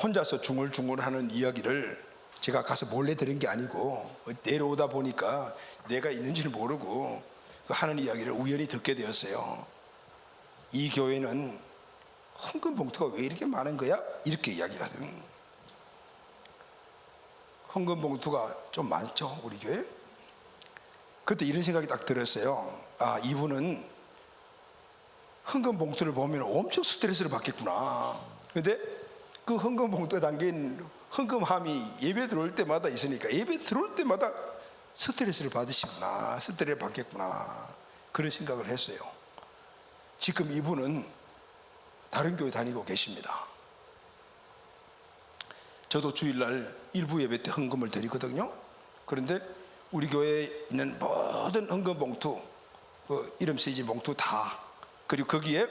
혼자서 중얼중얼하는 이야기를 제가 가서 몰래 들은 게 아니고 내려오다 보니까 내가 있는지를 모르고 하는 이야기를 우연히 듣게 되었어요. 이 교회는 헌금 봉투가 왜 이렇게 많은 거야? 이렇게 이야기를 하더니 헌금 봉투가 좀 많죠, 우리 교회? 그때 이런 생각이 딱 들었어요. 아, 이분은 헌금 봉투를 보면 엄청 스트레스를 받겠구나. 근데 그 헌금 봉투에 담긴 헌금함이 예배 들어올 때마다 있으니까 예배 들어올 때마다 스트레스를 받으시구나, 스트레스를 받겠구나, 그런 생각을 했어요. 지금 이분은 다른 교회 다니고 계십니다. 저도 주일날 일부 예배 때 헌금을 드리거든요. 그런데 우리 교회에 있는 모든 헌금 봉투, 그 이름 쓰이진 봉투 다, 그리고 거기에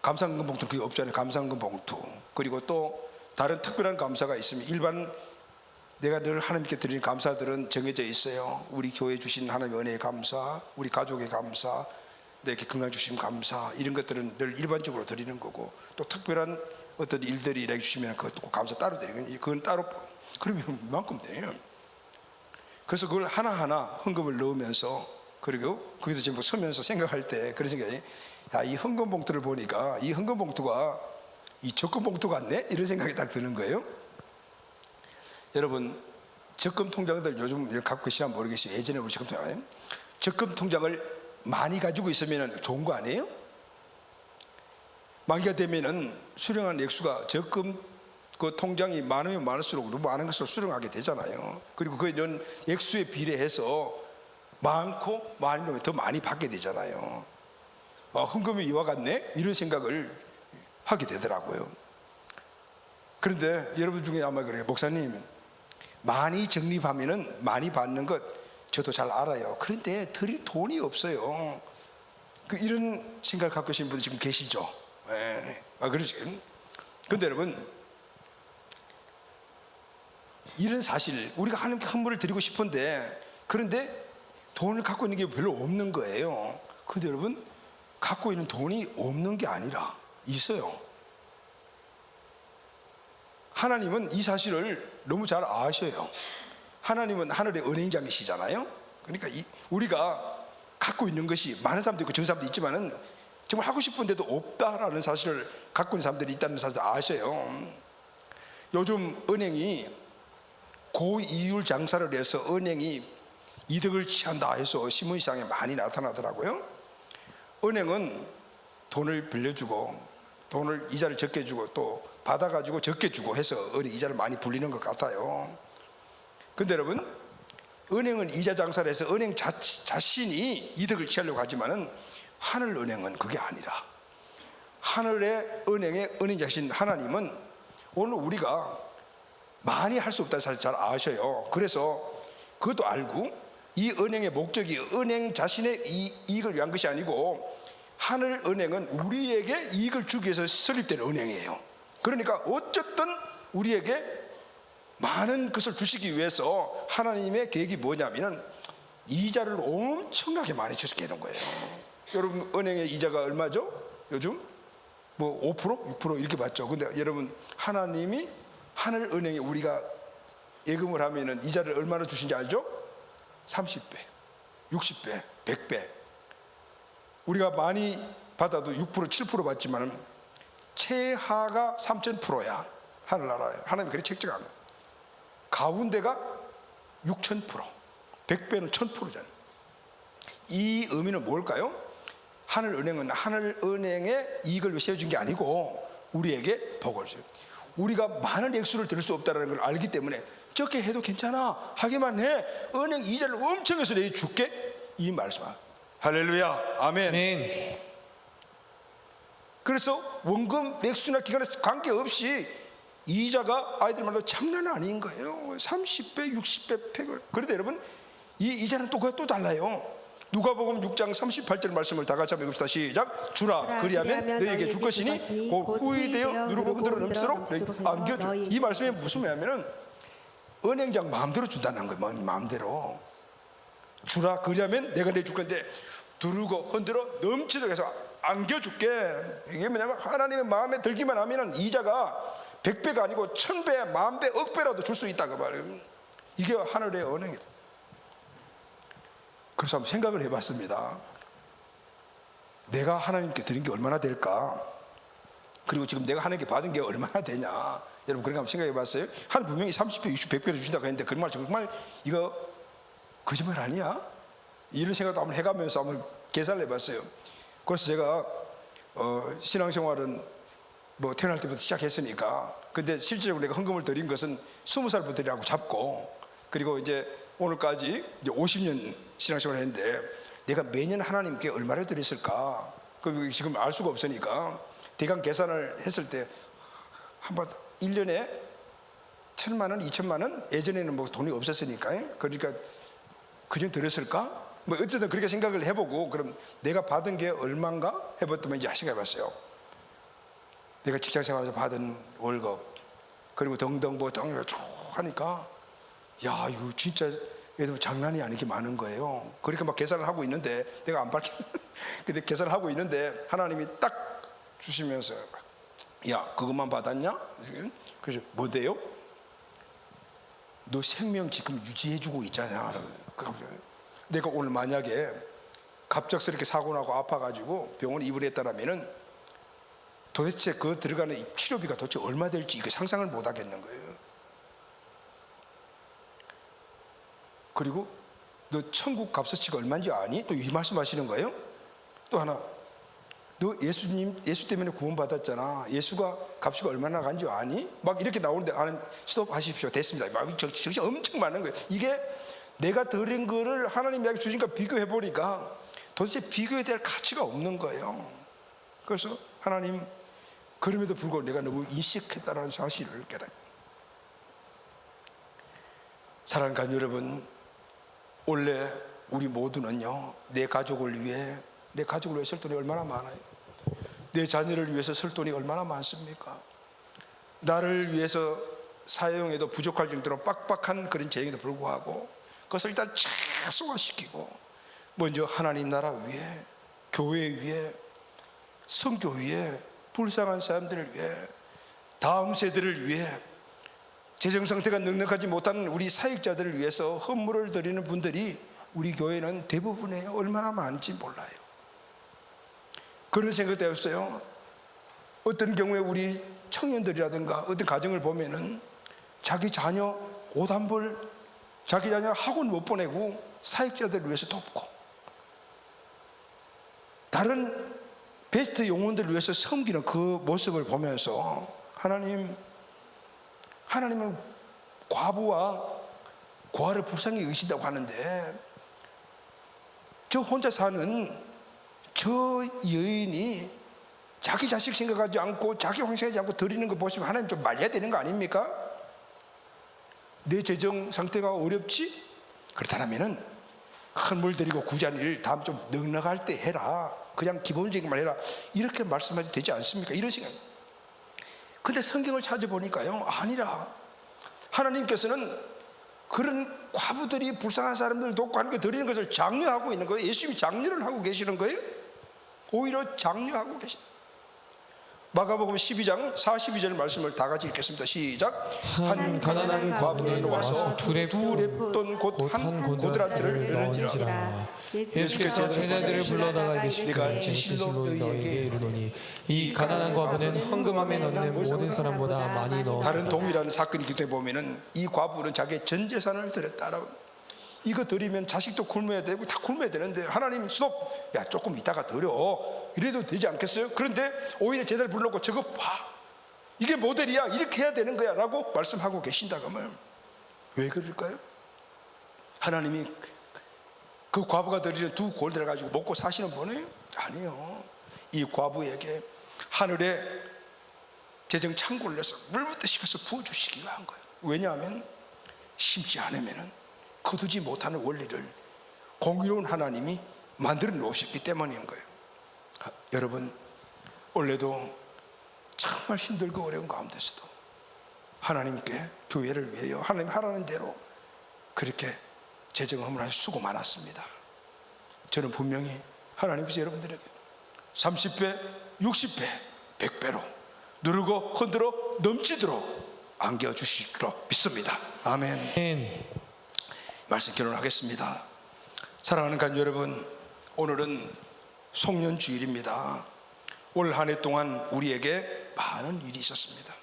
감사헌금 봉투는 그게 없잖아요. 감사헌금 봉투, 그리고 또 다른 특별한 감사가 있으면 일반 내가 늘 하나님께 드리는 감사들은 정해져 있어요. 우리 교회 주신 하나님의 은혜의 감사, 우리 가족의 감사, 내게 건강 주신 감사, 이런 것들은 늘 일반적으로 드리는 거고, 또 특별한 어떤 일들이 이렇게 주시면 그것도 감사 따로 드리고, 그건 따로, 그러면 이만큼 돼요. 그래서 그걸 하나하나 헌금을 넣으면서, 그리고 거기도 지금 서면서 생각할 때 그런 생각이, 야, 이 헌금 봉투를 보니까 이 헌금 봉투가 이 적금 봉투 같네? 이런 생각이 딱 드는 거예요. 여러분, 적금 통장들 요즘 갖고 계시나 모르겠어요. 예전에 우리 적금 통장을 많이 가지고 있으면 좋은 거 아니에요? 만기가 되면은 수령한 액수가 적금 그 통장이 많으면 많을수록 너무 많은 것을 수령하게 되잖아요. 그리고 그 이런 액수에 비례해서 많고 많이 넣으면 더 많이 받게 되잖아요. 헌금이 이와 같네? 이런 생각을 하게 되더라고요. 그런데 여러분 중에 아마 그래요. 목사님, 많이 적립하면은 많이 받는 것 저도 잘 알아요. 그런데 드릴 돈이 없어요. 이런 생각을 갖고 계신 분들 지금 계시죠? 네. 그러시죠? 그런데 여러분, 이런 사실, 우리가 하나님께 헌물을 드리고 싶은데, 그런데 돈을 갖고 있는 게 별로 없는 거예요. 그런데 여러분, 갖고 있는 돈이 없는 게 아니라 있어요. 하나님은 이 사실을 너무 잘 아셔요. 하나님은 하늘의 은행장이시잖아요. 그러니까 우리가 갖고 있는 것이 많은 사람도 있고 적은 사람도 있지만은 정말 하고 싶은데도 없다라는 사실을 갖고 있는 사람들이 있다는 사실을 아셔요. 요즘 은행이 고이율 장사를 해서 은행이 이득을 취한다 해서 신문시장에 많이 나타나더라고요. 은행은 돈을 빌려주고 돈을 이자를 적게 주고 또 받아가지고 적게 주고 해서 은행 이자를 많이 불리는 것 같아요. 근데 여러분, 은행은 이자 장사를 해서 은행 자신이 이득을 취하려고 하지만은 하늘 은행은 그게 아니라 하늘의 은행의 은행 자신 하나님은 오늘 우리가 많이 할 수 없다는 사실 잘 아셔요. 그래서 그것도 알고 이 은행의 목적이 은행 자신의 이익을 위한 것이 아니고 하늘 은행은 우리에게 이익을 주기 위해서 설립된 은행이에요. 그러니까 어쨌든 우리에게 많은 것을 주시기 위해서 하나님의 계획이 뭐냐면은 이자를 엄청나게 많이 적게 해놓은 거예요. 여러분 은행의 이자가 얼마죠? 요즘 뭐 5%? 6% 이렇게 받죠. 근데 여러분 하나님이 하늘 은행에 우리가 예금을 하면은 이자를 얼마나 주신지 알죠? 30배, 60배, 100배. 우리가 많이 받아도 6%, 7% 받지만은 최하가 3000%야. 하늘나라에 하나님이 그렇게 책정한 거야. 가운데가 6000%, 100배는 1000%잖아요. 이 의미는 뭘까요? 하늘은행은 하늘은행의 이익을 위해 세워준 게 아니고 우리에게 복을 줘요. 우리가 많은 액수를 들을 수 없다는 걸 알기 때문에 적게 해도 괜찮아 하기만 해. 은행 이자를 엄청 해서 내가 줄게. 이 말씀. 할렐루야. 아멘. 아멘. 그래서 원금 액수나 기간에 관계없이 이자가 아이들 말로 장난 아닌 거예요. 30배, 60배, 100을. 그런데 여러분 이 이자는 또 달라요. 누가복음 6장 38절 말씀을 다 같이 한번 읽읍시다. 시작. 주라 그리하면 너희에게 줄 것이니 곧 후이되어 누르고 흔들어 넘치도록 안겨줘. 이 말씀이 무슨 말이냐면은 은행장 마음대로 준다는 거예요. 마음대로 주라 그리하면 내가 내 줄 건데 누르고 흔들어 넘치도록 해서 안겨줄게. 이게 뭐냐면 하나님의 마음에 들기만 하면은 이자가 100배가 아니고 1000배, 만배, 억배라도 줄 수 있다 그 말이에요. 이게 하늘의 은행이다. 그래서 한번 생각을 해봤습니다. 내가 하나님께 드린 게 얼마나 될까? 그리고 지금 내가 하나님께 받은 게 얼마나 되냐? 여러분 그런 거 한번 생각해 봤어요? 하나님 분명히 30배, 60배, 100배를 주신다고 했는데 그 말 정말 이거 거짓말 아니야? 이런 생각도 한번 해가면서 한번 계산을 해봤어요. 그래서 제가 신앙생활은 뭐 태어날 때부터 시작했으니까 근데 실질적으로 내가 헌금을 드린 것은 20살부터라고 잡고 그리고 이제 오늘까지 이제 50년 신앙생활을 했는데 내가 매년 하나님께 얼마를 드렸을까? 그 지금 알 수가 없으니까 대강 계산을 했을 때 한번 1년에 1000만 원, 2000만 원 예전에는 뭐 돈이 없었으니까 그러니까 그전 드렸을까? 뭐 어쨌든 그렇게 생각을 해보고 그럼 내가 받은 게 얼마인가 해봤더니 이제 생각해봤어요. 내가 직장생활에서 받은 월급 그리고 등등 뭐 등등 쭉 하니까 야 이거 진짜 얘들 장난이 아니게 많은 거예요. 그러니까 막 계산을 하고 있는데 내가 안 밝힌 근데 계산을 하고 있는데 하나님이 딱 주시면서 야 그것만 받았냐? 그래서 뭔데요? 너 생명 지금 유지해주고 있잖아. 내가 오늘 만약에 갑작스럽게 사고 나고 아파가지고 병원에 입원했다라면은 도대체 그 들어가는 치료비가 도대체 얼마 될지 이거 상상을 못 하겠는 거예요. 그리고 너 천국 값어치가 얼마인지 아니? 또 이 말씀하시는 거예요? 또 하나 너 예수 때문에 구원받았잖아. 예수가 값이 얼마나 간지 아니? 막 이렇게 나오는데 아는 스톱하십시오. 됐습니다. 막 정신 엄청 많은 거예요. 이게 내가 드린 거를 하나님이 주신 거 비교해 보니까 도대체 비교해야 될 가치가 없는 거예요. 그래서 하나님 그럼에도 불구하고 내가 너무 인식했다는 사실을 깨달아요. 사랑하는 가족 여러분, 원래 우리 모두는요 내 가족을 위해 쓸 돈이 얼마나 많아요. 내 자녀를 위해서 쓸 돈이 얼마나 많습니까? 나를 위해서 사용해도 부족할 정도로 빡빡한 그런 재정에도 불구하고 그것을 일단 최소화시키고 먼저 하나님 나라 위해, 교회 위해, 선교 위해, 불쌍한 사람들을 위해, 다음 세대를 위해, 재정 상태가 넉넉하지 못한 우리 사역자들을 위해서 헌물을 드리는 분들이 우리 교회는 대부분이에요. 얼마나 많은지 몰라요. 그런 생각도 해봤어요. 어떤 경우에 우리 청년들이라든가 어떤 가정을 보면은 자기 자녀 옷 한 벌, 자기 자녀 학원 못 보내고 사역자들을 위해서 돕고 다른 베스트 영혼들을 위해서 섬기는 그 모습을 보면서 하나님은 과부와 고아를 불쌍히 여기신다고 하는데 저 혼자 사는 저 여인이 자기 자식 생각하지 않고 자기 황생하지 않고 드리는 거 보시면 하나님 좀 말려야 되는 거 아닙니까? 내 재정 상태가 어렵지? 그렇다면은 큰 물 들이고 구제하는 일 다음 좀 넉넉할 때 해라. 그냥 기본적인만 해라. 이렇게 말씀하셔도 되지 않습니까? 이런 생각. 근데 성경을 찾아보니까요, 아니라 하나님께서는 그런 과부들이 불쌍한 사람들 돕고 하는 거 드리는 것을 장려하고 있는 거예요. 예수님이 장려를 하고 계시는 거예요. 오히려 장려하고 계시다. 마가복음 12장 42절 말씀을 다 같이 읽겠습니다. 시작. 한 가난한 과부는 와서 두 랩돈 곧 한 고드란트를 넣은지라. 예수께서 제자들을 불러다가 이르시되 내가 진실로 진실로 너희에게 이르노니 이 가난한 과부는 헌금함에 넣는 모든 사람보다 많이 넣었다. 다른 동일한 사건이 기도해 보면은 이 과부는 자기의 전 재산을 드렸다라고. 이거 드리면 자식도 굶어야 되고 다 굶어야 되는데 하나님 스톱, 야 조금 이따가 드려, 이래도 되지 않겠어요? 그런데 오히려 제자를 불러고 저거 봐, 이게 모델이야, 이렇게 해야 되는 거야 라고 말씀하고 계신다고 하면 왜 그럴까요? 하나님이 그 과부가 드리는 두 골대를 가지고 먹고 사시는 분이에요? 아니요. 이 과부에게 하늘에 재정 창고를 내서 물부터 시켜서 부어주시기 위한 거예요. 왜냐하면 심지 않으면 거두지 못하는 원리를 공의로운 하나님이 만들어 놓으셨기 때문인 거예요. 여러분, 원래도 정말 힘들고 어려운 가운데서도 하나님께 교회를 위하여 하나님 하라는 대로 그렇게 재정함을 하셔서 수고 많았습니다. 저는 분명히 하나님께서 여러분들에게 30배, 60배, 100배로 누르고 흔들어 넘치도록 안겨주시기로 믿습니다. 아멘. 말씀 결론하겠습니다. 사랑하는 간 여러분, 오늘은 송년주일입니다. 올 한 해 동안 우리에게 많은 일이 있었습니다.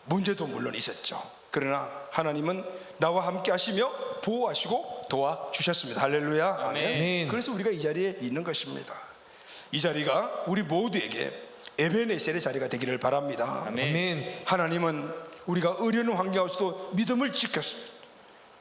문제도 물론 있었죠. 그러나 하나님은 나와 함께 하시며 보호하시고 도와주셨습니다. 할렐루야. 아멘. 그래서 우리가 이 자리에 있는 것입니다. 이 자리가 우리 모두에게 에베네셀의 자리가 되기를 바랍니다. 아멘. 하나님은 우리가 어려운 환경에서도 믿음을 지켰습니다.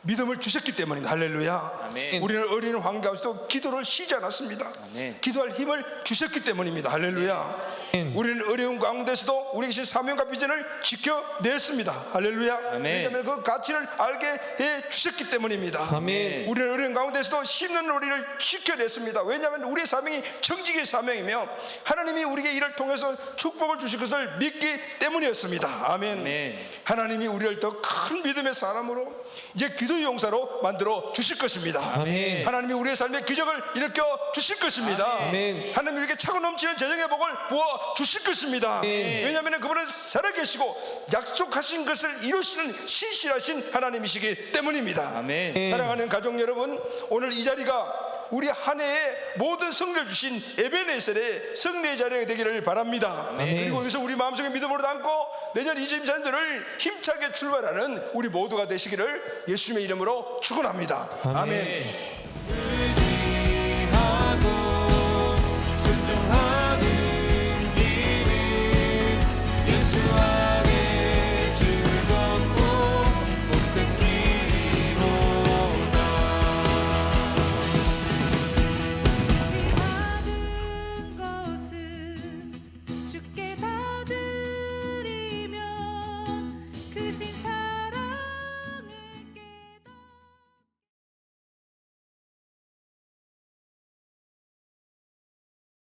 믿음을 주셨기 때문입니다. 할렐루야. 아멘. 우리는 어려운 환경에서도 기도를 쉬지 않았습니다. 아멘. 기도할 힘을 주셨기 때문입니다. 할렐루야. 아멘. 우리는 어려운 가운데서도 우리에게 주신 사명과 비전을 지켜냈습니다. 할렐루야. 아멘. 왜냐하면 그 가치를 알게 해 주셨기 때문입니다. 아멘. 우리는 어려운 가운데서도 심는 우리를 지켜냈습니다. 왜냐하면 우리의 사명이 정직의 사명이며 하나님이 우리에게 이를 통해서 축복을 주실 것을 믿기 때문이었습니다. 아멘. 아멘. 하나님이 우리를 더 큰 믿음의 사람으로 이제 기도의 용사로 만들어 주실 것입니다. 아멘. 하나님이 우리의 삶에 기적을 일으켜 주실 것입니다. 아멘. 하나님이 우리에게 차고 넘치는 재정의 복을 부어 주실 것입니다. 왜냐하면 그분은 살아계시고 약속하신 것을 이루시는 신실하신 하나님이시기 때문입니다. 아멘. 사랑하는 가족 여러분, 오늘 이 자리가 우리 한 해에 모든 승리를 주신 에베네셀의 승리의 자리가 되기를 바랍니다. 그리고 여기서 우리 마음속에 믿음으로 담고 내년 2024년도를 힘차게 출발하는 우리 모두가 되시기를 예수님의 이름으로 축원합니다. 아멘. 받은 것은 주께 다 드리면 그 신사